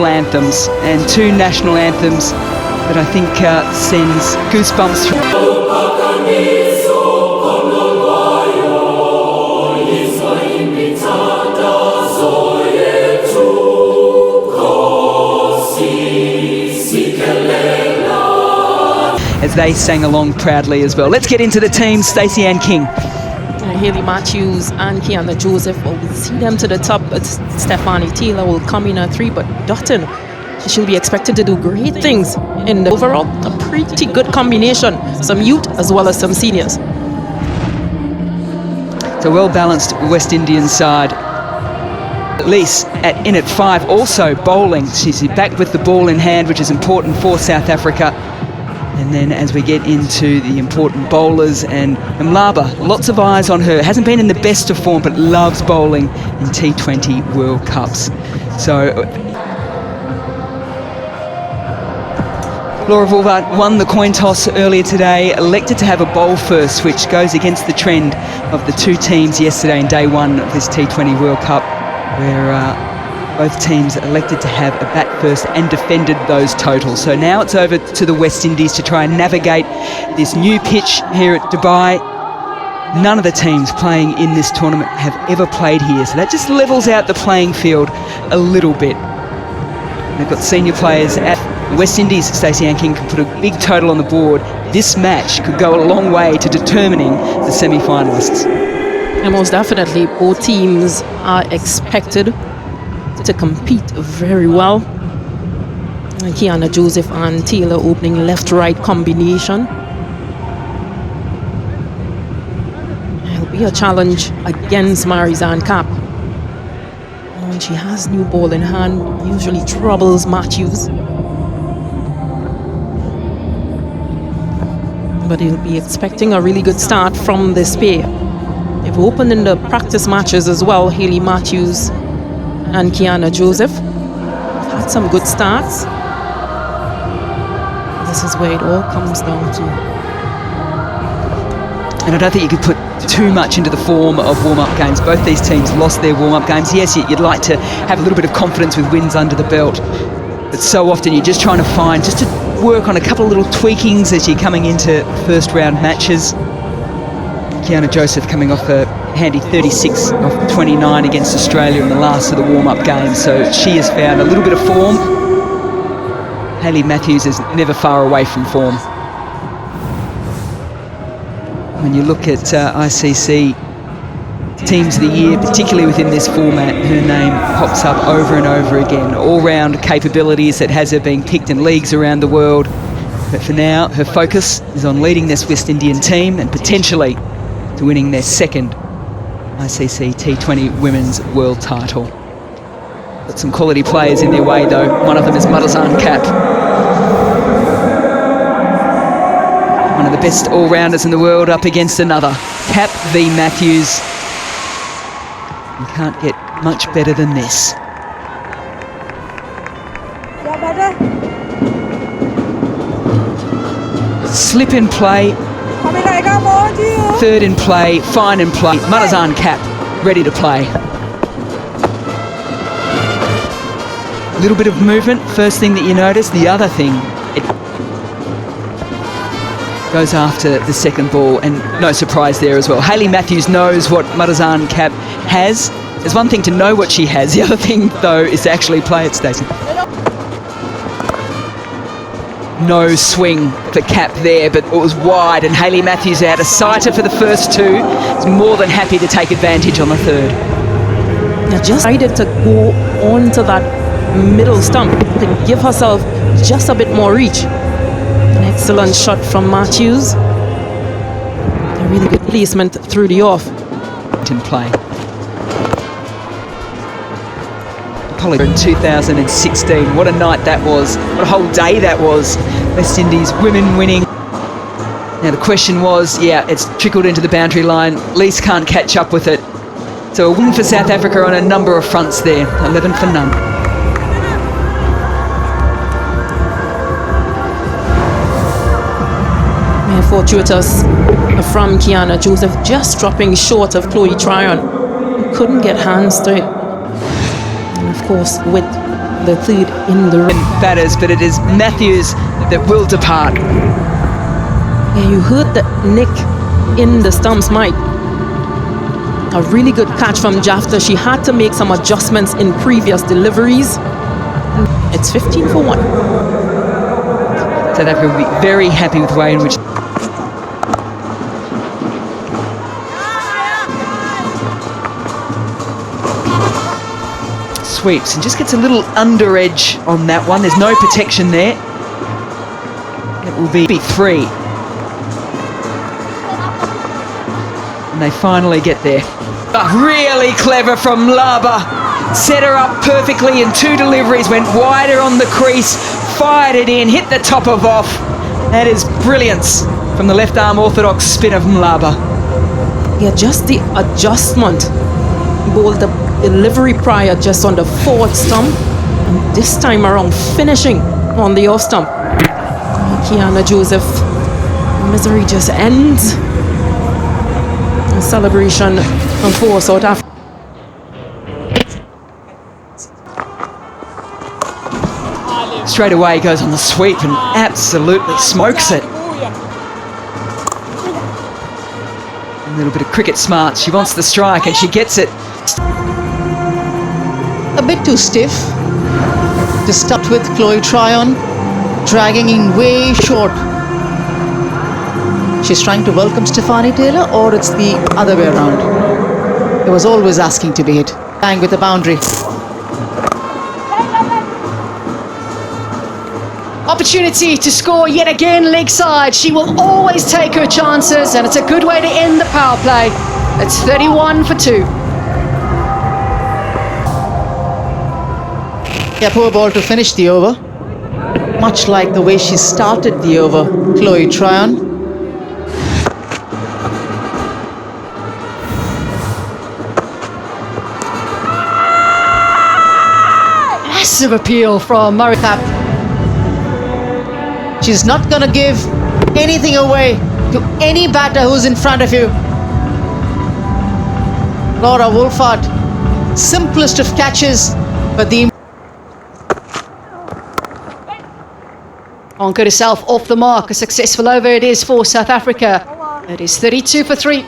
national anthems, and two national anthems that I think sends goosebumps through. As they sang along proudly as well. Let's get into the team. Stacey Ann King. Hayley Matthews and Kiana Joseph, well, we'll see them to the top, but Stephanie Taylor will come in at 3, but Dutton, she'll be expected to do great things in the overall, a pretty good combination, some youth as well as some seniors. It's a well-balanced West Indian side. Elise in at 5, also bowling. She's back with the ball in hand, which is important for South Africa. And then as we get into the important bowlers, and Mlaba, lots of eyes on her. Hasn't been in the best of form, but loves bowling in T20 World Cups. So Laura Vulvart won the coin toss earlier today, elected to have a bowl first, which goes against the trend of the two teams yesterday in day one of this T20 World Cup, where both teams elected to have a bat first and defended those totals. So now it's over to the West Indies to try and navigate this new pitch here at Dubai. None of the teams playing in this tournament have ever played here, so that just levels out the playing field a little bit. They've got senior players at the West Indies. Stacey Ann King can put a big total on the board. This match could go a long way to determining the semi-finalists. And most definitely, both teams are expected to compete very well. Kiana Joseph and Taylor opening left-right combination. It'll be a challenge against Marizanne Kapp. And she has new ball in hand, usually troubles Matthews. But he'll be expecting a really good start from this pair. They've opened in the practice matches as well, Hayley Matthews and Kiana Joseph. Had some good starts. This is where it all comes down to. And I don't think you could put too much into the form of warm-up games. Both these teams lost their warm-up games. Yes, you'd like to have a little bit of confidence with wins under the belt, but so often you're just trying to find, just to work on a couple of little tweakings as you're coming into first round matches. Kiana Joseph coming off a handy 36 off 29 against Australia in the last of the warm-up game, so she has found a little bit of form. Hayley Matthews is never far away from form. When you look at ICC Teams of the Year, particularly within this format, her name pops up over and over again. All-round capabilities that has her being picked in leagues around the world, but for now her focus is on leading this West Indian team and potentially to winning their second ICC T20 Women's World title. Got some quality players in their way though. One of them is Marizanne Kapp. One of the best all-rounders in the world up against another. Kapp v Matthews. You can't get much better than this. Slip in play. Third in play, fine in play. Marizanne Kapp ready to play. A little bit of movement, first thing that you notice. The other thing, it goes after the second ball, and no surprise there as well. Hayley Matthews knows what Marizanne Kapp has. There's one thing to know what she has, the other thing though is to actually play it, Stacey. No swing for Kapp there, but it was wide, and Hayley Matthews out a sighter for the first two. Is more than happy to take advantage on the third. Now just decided to go onto that middle stump to give herself just a bit more reach. An excellent shot from Matthews. A really good placement through the off. In play. In 2016. What a night that was. What a whole day that was. West Indies women winning. Now the question was, yeah, it's trickled into the boundary line. Lease can't catch up with it. So a win for South Africa on a number of fronts there. 11 for none. Fortuitous from Kiana Joseph, just dropping short of Chloe Tryon. Couldn't get hands to it. And of course, with the third in the ring. Batters, but it is Matthews that will depart. Yeah, you heard the nick in the stumps, Mike. A really good catch from Jafta. She had to make some adjustments in previous deliveries. It's 15 for 1. South Africa will be very happy with the way in which sweeps and just gets a little under edge on that one. There's no protection there. It will be 3. And they finally get there. But really clever from Laba. Set her up perfectly in 2 deliveries, went wider on the crease, fired it in, hit the top of off. That is brilliance from the left arm orthodox spinner from Laba. Yeah, just the adjustment. Bowled the delivery prior just on the forward stump, and this time around finishing on the off stump. Kiana Joseph, misery just ends. A celebration for South Africa. Straight away goes on the sweep and absolutely smokes it. A little bit of cricket smarts. She wants the strike and she gets it. A bit too stiff to start with. Chloe Tryon dragging in way short. She's trying to welcome Stephanie Taylor, or it's the other way around. It was always asking to be hit. Bang with the boundary. Opportunity to score yet again leg side. She will always take her chances, and it's a good way to end the power play. It's 31 for 2. Yeah, poor ball to finish the over. Much like the way she started the over, Chloe Tryon. Massive appeal from Murray. She's not going to give anything away to any batter who's in front of you. Laura Wolfart, simplest of catches, but the Anchored herself off the mark. A successful over it is for South Africa. It is 32 for 3.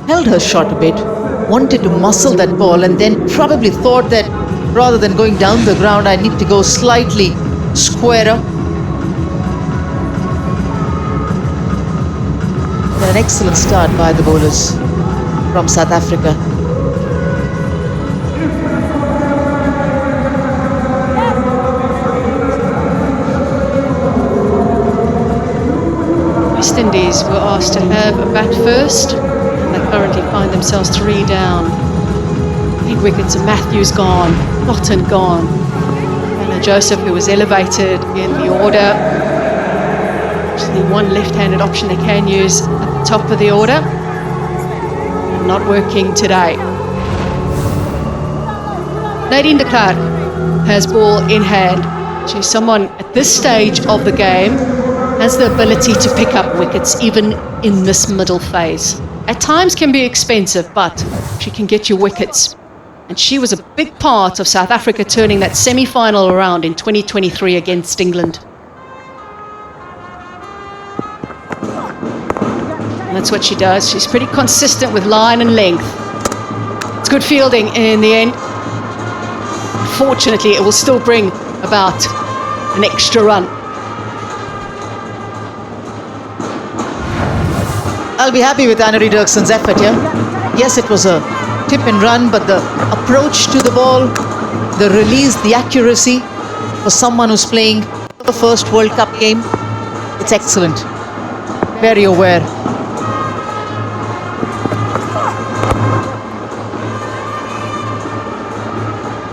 held her shot a bit, wanted to muscle that ball, and then probably thought that rather than going down the ground, I need to go slightly squarer. An excellent start by the bowlers from South Africa. West Indies were asked to have a bat first. They currently find themselves 3 down. Big wickets of Matthews gone, Lotton gone. Anna Joseph, who was elevated in the order. Actually, one left-handed option they can use at the top of the order. Not working today. Nadine de Klerk has ball in hand. She's someone at this stage of the game has the ability to pick up wickets even in this middle phase. At times can be expensive, but she can get you wickets. And she was a big part of South Africa turning that semi-final around in 2023 against England. And that's what she does. She's pretty consistent with line and length. It's good fielding in the end. Fortunately, it will still bring about an extra run. I'll be happy with Annery Dirkson's effort here. Yes, it was a tip and run, but the approach to the ball, the release, the accuracy for someone who's playing the first World Cup game, it's excellent. Very aware.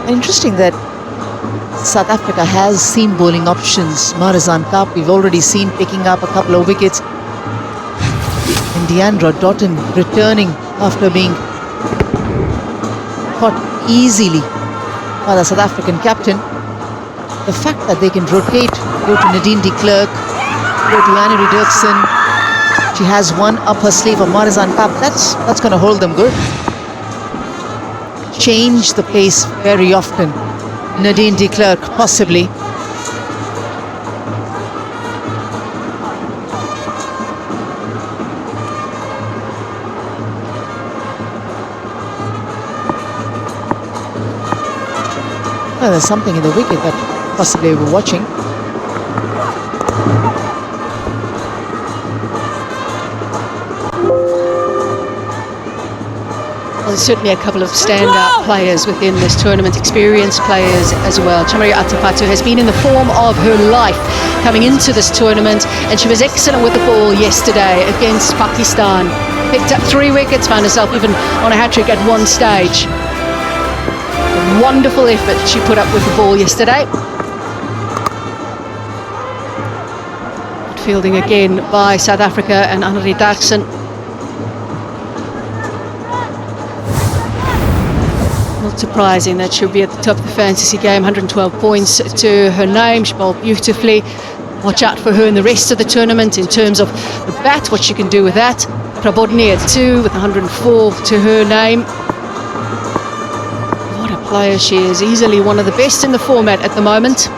Interesting that South Africa has seam bowling options. Marizan Kaap, we've already seen picking up a couple of wickets. And Deandra Doughton returning after being caught easily by the South African captain. The fact that they can rotate, go to Nadine de Klerk, go to Annery Dirksen, She has one up her sleeve of Marizan Pap. That's going to hold them good. Change the pace very often. Nadine de Klerk, possibly. Well, there's something in the wicket that possibly we're watching. Well, there's certainly a couple of standout players within this tournament, experienced players as well. Chamari Atapatu has been in the form of her life coming into this tournament, and she was excellent with the ball yesterday against Pakistan. Picked up 3 wickets, found herself even on a hat-trick at one stage. A wonderful effort she put up with the ball yesterday. Fielding again by South Africa and Annelie Darkson. Not surprising that she'll be at the top of the fantasy game. 112 points to her name. She bowled beautifully. Watch out for her in the rest of the tournament in terms of the bat, what she can do with that. Prabodhini at 2 with 104 to her name. What a player she is. Easily one of the best in the format at the moment.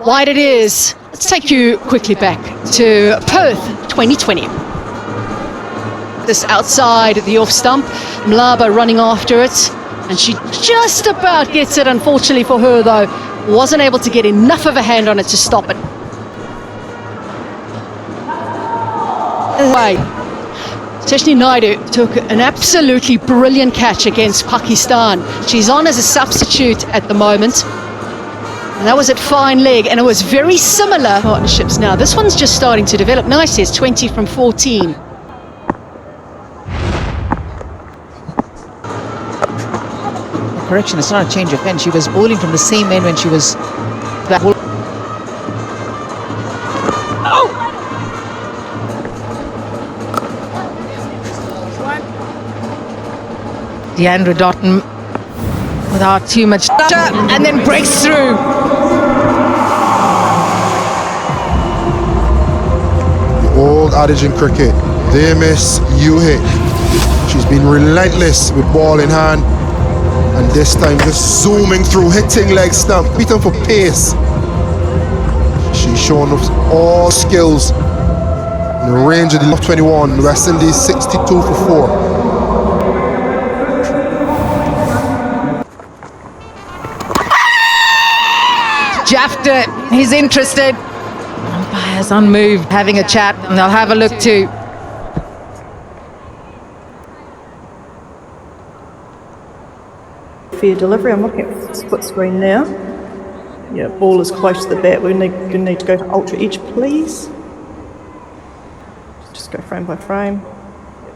Wide it is. Let's take you quickly back to Perth 2020. This outside the off stump, Mlaba running after it, and she just about gets it. Unfortunately for her though, wasn't able to get enough of a hand on it to stop it. Away. Teshni Naidu took an absolutely brilliant catch against Pakistan. She's on as a substitute at the moment. And that was at fine leg, and it was very similar partnerships now. This one's just starting to develop nicely. It's 20 from 14. Correction, it's not a change of end. She was bowling from the same end when she was... Deandra Dotton without too much and then breaks through. The old adage in cricket, they miss, you hit. She's been relentless with ball in hand, and this time just zooming through, hitting leg stump, beating for pace. She's shown us all skills in the range of the 21, West Indies 62 for 4. Jafta, he's interested. Umpires unmoved, having a chat, and they'll have a look too. Fair delivery. I'm looking at the split screen now. Yeah, ball is close to the bat. We need to go to ultra edge, please. Just go frame by frame.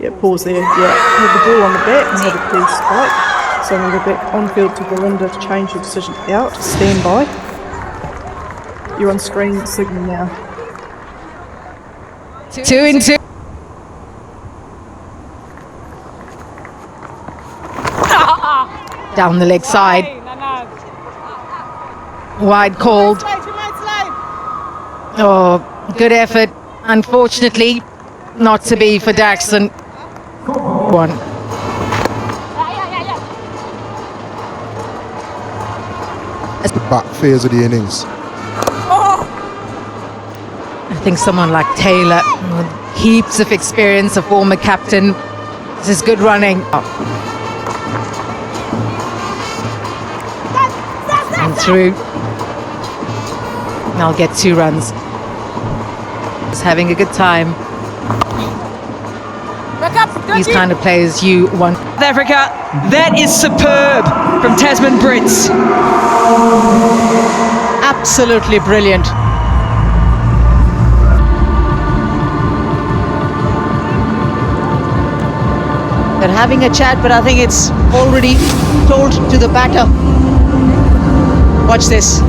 Yeah, pause there. Yeah, have the ball on the bat and have a clear spike. So I'm going to go back on field to Belinda to change your decision out. Stand by. You're on screen signal now. 2 and 2. Down the leg side. Wide called. Oh, good effort. Unfortunately, not to be for Daxon. One. The back phase of the innings. I think someone like Taylor, with heaps of experience, a former captain. This is good running. And through. And I'll get 2 runs. Just having a good time. These kind of players you want. South Africa, that is superb from Tasman Brits. Absolutely brilliant. They're having a chat, but I think it's already told to the batter. Watch this.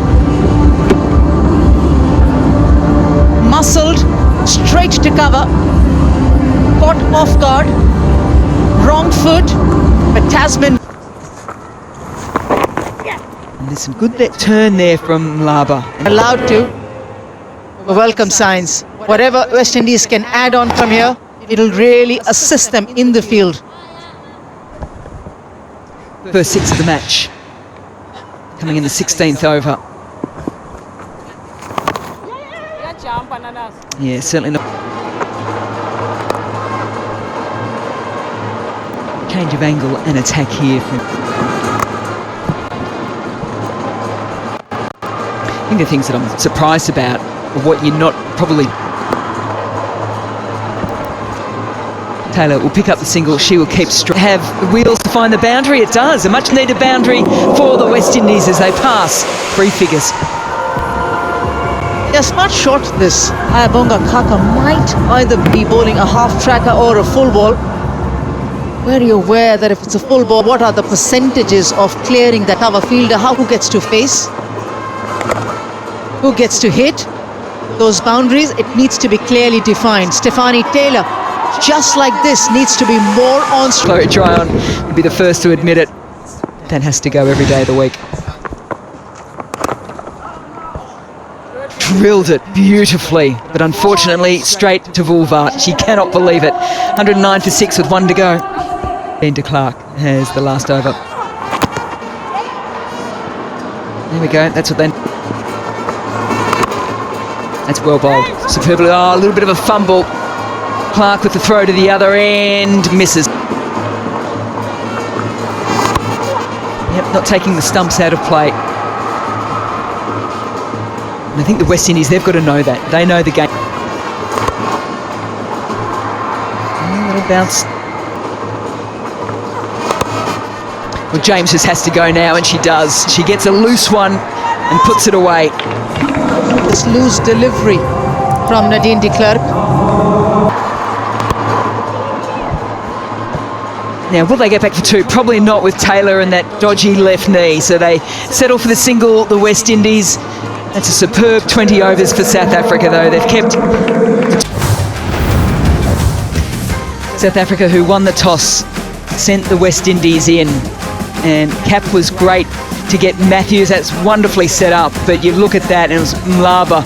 Muscled, straight to cover, caught off guard, wrong foot, but Tasman. And there's some good turn there from Mlaba. Allowed to. welcome signs. Whatever West Indies can add on from here, it'll really assist them in the field. First 6 of the match, coming in the 16th over. Yeah, certainly not. Change of angle and attack here. I think the things that I'm surprised about are what you're not probably... Taylor will pick up the single, she will keep straight. Have the wheels to find the boundary? It does. A much needed boundary for the West Indies as they pass 3 figures. They're smart short this. Ayabonga Kaka might either be bowling a half tracker or a full ball. Very aware that if it's a full ball, what are the percentages of clearing the cover fielder? Who gets to face? Who gets to hit? Those boundaries, it needs to be clearly defined. Stephanie Taylor, just like this, needs to be more on. Chloe Tryon would be the first to admit it. That has to go every day of the week. Drilled it beautifully, but unfortunately straight to vulva. She cannot believe it. 109 for 6 with 1 to go. Belinda Clark has the last over. There we go. That's what then. That's well bowled. Superbly. Oh, a little bit of a fumble. Clark with the throw to the other end. Misses. Yep, not taking the stumps out of play. And I think the West Indies, they've got to know that. They know the game. A little bounce. Well, James just has to go now, and she does. She gets a loose one and puts it away. This loose delivery from Nadine de Klerk. Now, will they get back for 2? Probably not with Taylor and that dodgy left knee. So they settle for the single, the West Indies. That's a superb 20 overs for South Africa, though. They've kept South Africa, who won the toss, sent the West Indies in. And Cap was great to get Matthews. That's wonderfully set up. But you look at that, and it was Mlaba